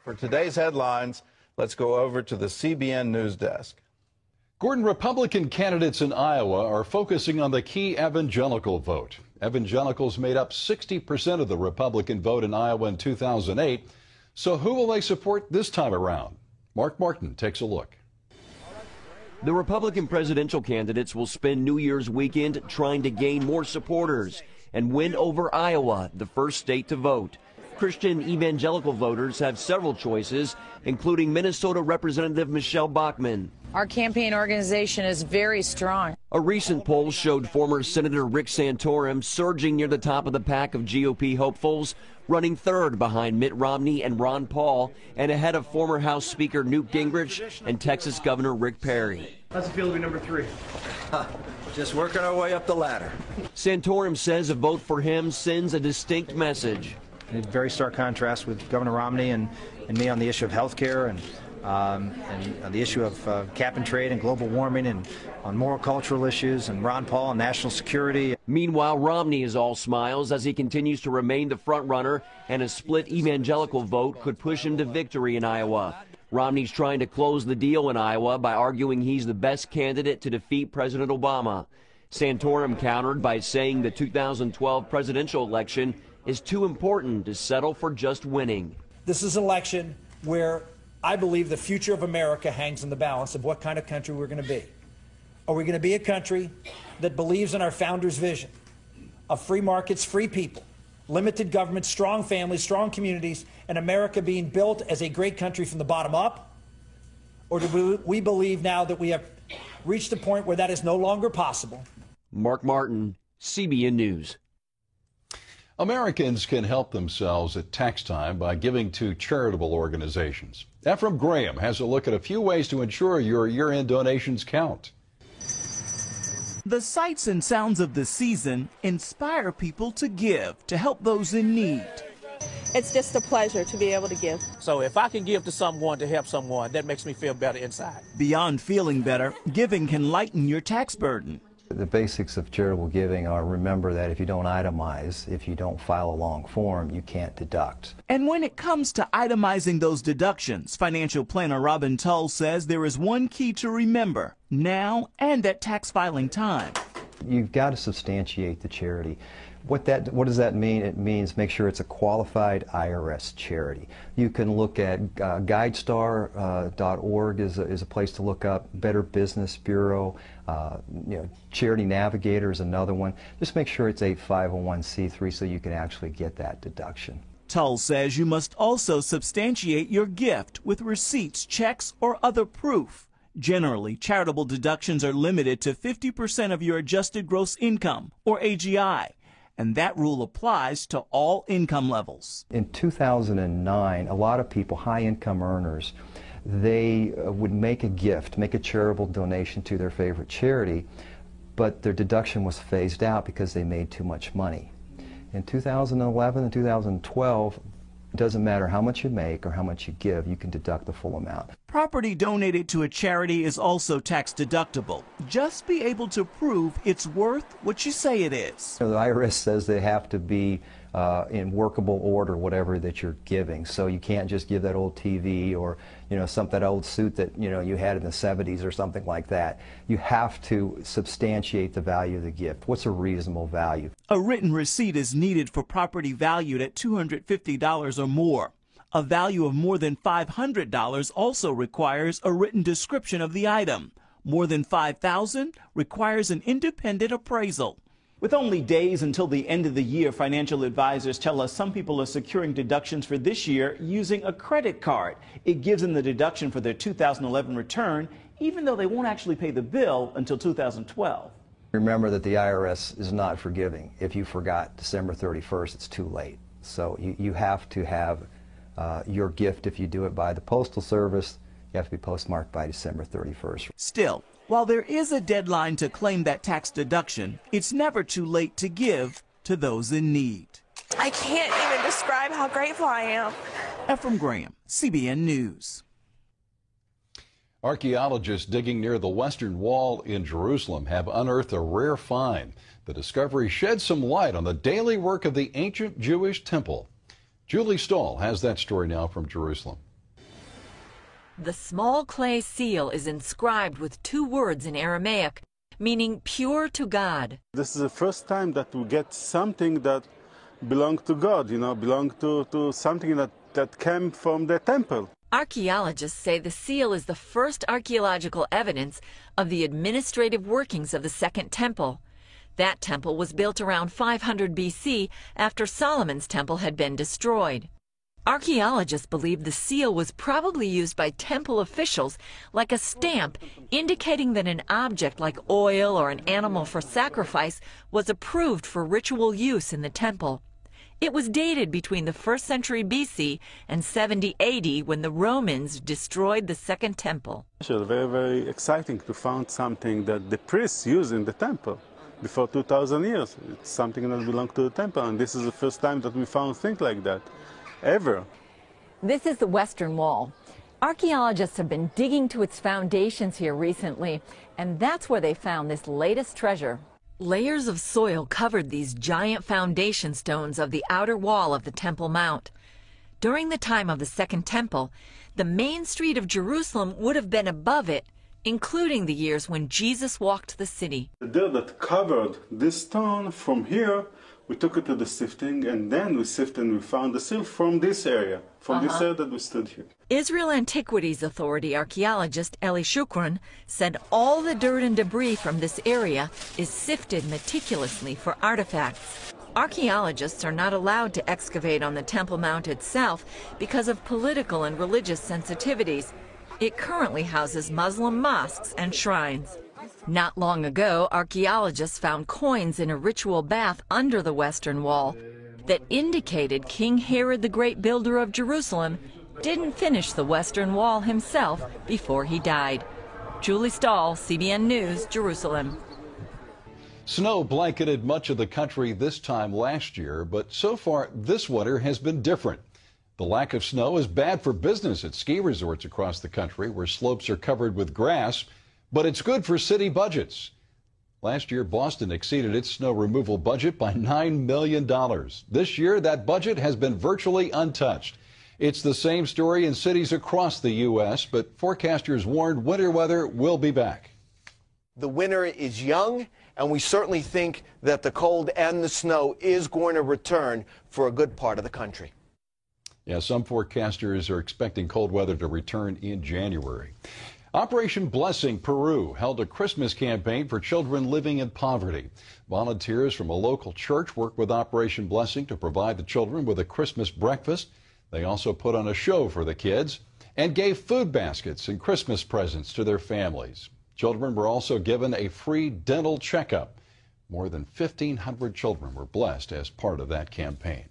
For today's headlines, let's go over to the CBN News Desk. Gordon, Republican candidates in Iowa are focusing on the key evangelical vote. Evangelicals made up 60% of the Republican vote in Iowa in 2008. So who will they support this time around? Mark Martin takes a look. The Republican presidential candidates will spend New Year's weekend trying to gain more supporters and win over Iowa, the first state to vote. Christian evangelical voters have several choices, including Minnesota Representative Michelle Bachmann. Our campaign organization is very strong. A recent poll showed former Senator Rick Santorum surging near the top of the pack of GOP hopefuls, running third behind Mitt Romney and Ron Paul, and ahead of former House Speaker Newt Gingrich and Texas Governor Rick Perry. How's it feel to be number 3? Just working our way up the ladder. Santorum says a vote for him sends a distinct message. In very stark contrast with Governor Romney and me on the issue of health care and the issue of cap and trade and global warming and on moral cultural issues, and Ron Paul on national security. Meanwhile, Romney is all smiles as he continues to remain the front runner, and a split evangelical vote could push him to victory in Iowa. Romney's trying to close the deal in Iowa by arguing he's the best candidate to defeat President Obama. Santorum countered by saying the 2012 presidential election is too important to settle for just winning. This is an election where I believe the future of America hangs in the balance of what kind of country we're going to be. Are we going to be a country that believes in our founders' vision of free markets, free people, limited government, strong families, strong communities, and America being built as a great country from the bottom up? Or do we believe now that we have reached a point where that is no longer possible? Mark Martin, CBN News. Americans can help themselves at tax time by giving to charitable organizations. Ephraim Graham has a look at a few ways to ensure your year-end donations count. The sights and sounds of the season inspire people to give to help those in need. It's just a pleasure to be able to give. So if I can give to someone to help someone, that makes me feel better inside. Beyond feeling better, giving can lighten your tax burden. The basics of charitable giving are, remember that if you don't itemize, if you don't file a long form, you can't deduct. And when it comes to itemizing those deductions, financial planner Robin Tull says there is one key to remember now and at tax filing time. You've got to substantiate the charity. What does that mean? It means make sure it's a qualified IRS charity. You can look at GuideStar.org is a place to look up. Better Business Bureau, Charity Navigator is another one. Just make sure it's a 501c3 so you can actually get that deduction. Tull says you must also substantiate your gift with receipts, checks, or other proof. Generally, charitable deductions are limited to 50% of your adjusted gross income, or AGI. And that rule applies to all income levels. In 2009, a lot of people, high-income earners, they would make a gift, make a charitable donation to their favorite charity, but their deduction was phased out because they made too much money. In 2011 and 2012, it doesn't matter how much you make or how much you give, you can deduct the full amount. Property donated to a charity is also tax deductible. Just be able to prove it's worth what you say it is. The IRS says they have to be in workable order, whatever that you're giving. So you can't just give that old TV or that old suit that you had in the 70s or something like that. You have to substantiate the value of the gift. What's a reasonable value? A written receipt is needed for property valued at $250 or more. A value of more than $500 also requires a written description of the item. More than $5,000 requires an independent appraisal. With only days until the end of the year, financial advisors tell us some people are securing deductions for this year using a credit card. It gives them the deduction for their 2011 return, even though they won't actually pay the bill until 2012. Remember that the IRS is not forgiving. If you forgot December 31st, it's too late. So you have to have your gift, if you do it by the Postal Service, you have to be postmarked by December 31st. Still, while there is a deadline to claim that tax deduction, it's never too late to give to those in need. I can't even describe how grateful I am. Ephraim Graham, CBN News. Archaeologists digging near the Western Wall in Jerusalem have unearthed a rare find. The discovery sheds some light on the daily work of the ancient Jewish temple. Julie Stahl has that story now from Jerusalem. The small clay seal is inscribed with 2 words in Aramaic, meaning pure to God. This is the first time that we get something that belongs to God, belong to something that came from the temple. Archaeologists say the seal is the first archaeological evidence of the administrative workings of the Second Temple. That temple was built around 500 BC after Solomon's temple had been destroyed. Archaeologists believe the seal was probably used by temple officials like a stamp indicating that an object like oil or an animal for sacrifice was approved for ritual use in the temple. It was dated between the 1st century BC and 70 AD when the Romans destroyed the Second Temple. It's very, very exciting to find something that the priests used in the temple before 2,000 years. It's something that belonged to the temple, and this is the first time that we found things like that. Ever. This is the Western Wall. Archaeologists have been digging to its foundations here recently, and that's where they found this latest treasure. Layers of soil covered these giant foundation stones of the outer wall of the Temple Mount. During the time of the Second Temple, the main street of Jerusalem would have been above it, including the years when Jesus walked the city. The dirt that covered this stone from here, we took it to the sifting, and then we sifted and we found the seal from this area, this area that we stood here. Israel Antiquities Authority archaeologist Eli Shukran said all the dirt and debris from this area is sifted meticulously for artifacts. Archaeologists are not allowed to excavate on the Temple Mount itself because of political and religious sensitivities. It currently houses Muslim mosques and shrines. Not long ago, archaeologists found coins in a ritual bath under the Western Wall that indicated King Herod the Great, builder of Jerusalem, didn't finish the Western Wall himself before he died. Julie Stahl, CBN News, Jerusalem. Snow blanketed much of the country this time last year, but so far this winter has been different. The lack of snow is bad for business at ski resorts across the country where slopes are covered with grass, but it's good for city budgets. Last year, Boston exceeded its snow removal budget by $9 million. This year, that budget has been virtually untouched. It's the same story in cities across the U.S., but forecasters warned winter weather will be back. The winter is young, and we certainly think that the cold and the snow is going to return for a good part of the country. Yeah, some forecasters are expecting cold weather to return in January. Operation Blessing Peru held a Christmas campaign for children living in poverty. Volunteers from a local church worked with Operation Blessing to provide the children with a Christmas breakfast. They also put on a show for the kids and gave food baskets and Christmas presents to their families. Children were also given a free dental checkup. More than 1,500 children were blessed as part of that campaign.